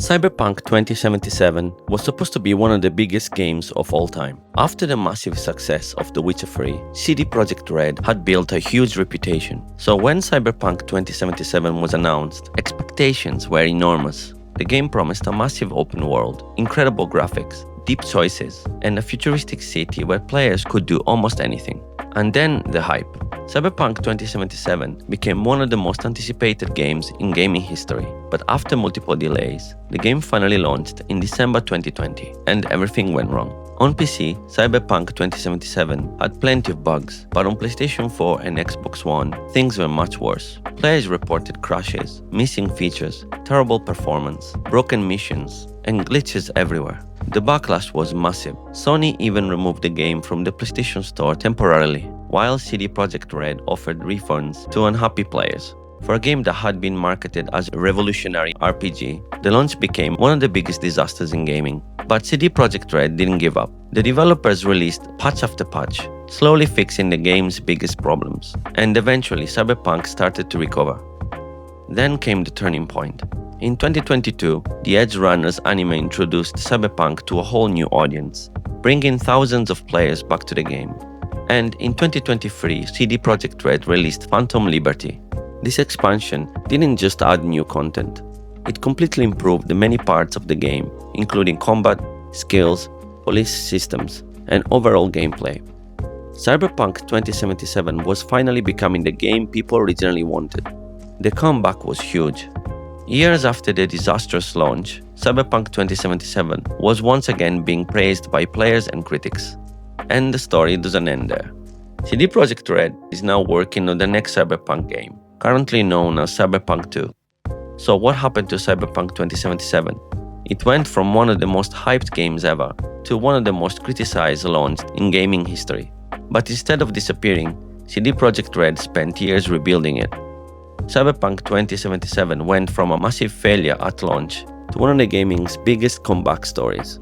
Cyberpunk 2077 was supposed to be one of the biggest games of all time. After the massive success of The Witcher 3, CD Projekt Red had built a huge reputation. So when Cyberpunk 2077 was announced, expectations were enormous. The game promised a massive open world, incredible graphics, deep choices, and a futuristic city where players could do almost anything. And then the hype. Cyberpunk 2077 became one of the most anticipated games in gaming history, but after multiple delays, the game finally launched in December 2020, and everything went wrong. On PC, Cyberpunk 2077 had plenty of bugs, but on PlayStation 4 and Xbox One, things were much worse. Players reported crashes, missing features, terrible performance, broken missions, and glitches everywhere. The backlash was massive. Sony even removed the game from the PlayStation Store temporarily, while CD Projekt Red offered refunds to unhappy players. For a game that had been marketed as a revolutionary RPG, the launch became one of the biggest disasters in gaming. But CD Projekt Red didn't give up. The developers released patch after patch, slowly fixing the game's biggest problems, and eventually Cyberpunk started to recover. Then came the turning point. In 2022, the Edge Runners anime introduced Cyberpunk to a whole new audience, bringing thousands of players back to the game. And in 2023, CD Projekt Red released Phantom Liberty. This expansion didn't just add new content, it completely improved the many parts of the game, including combat, skills, police systems, and overall gameplay. Cyberpunk 2077 was finally becoming the game people originally wanted. The comeback was huge. Years after the disastrous launch, Cyberpunk 2077 was once again being praised by players and critics. And the story doesn't end there. CD Projekt Red is now working on the next Cyberpunk game, currently known as Cyberpunk 2. So what happened to Cyberpunk 2077? It went from one of the most hyped games ever to one of the most criticized launches in gaming history. But instead of disappearing, CD Projekt Red spent years rebuilding it. Cyberpunk 2077 went from a massive failure at launch to one of the gaming's biggest comeback stories.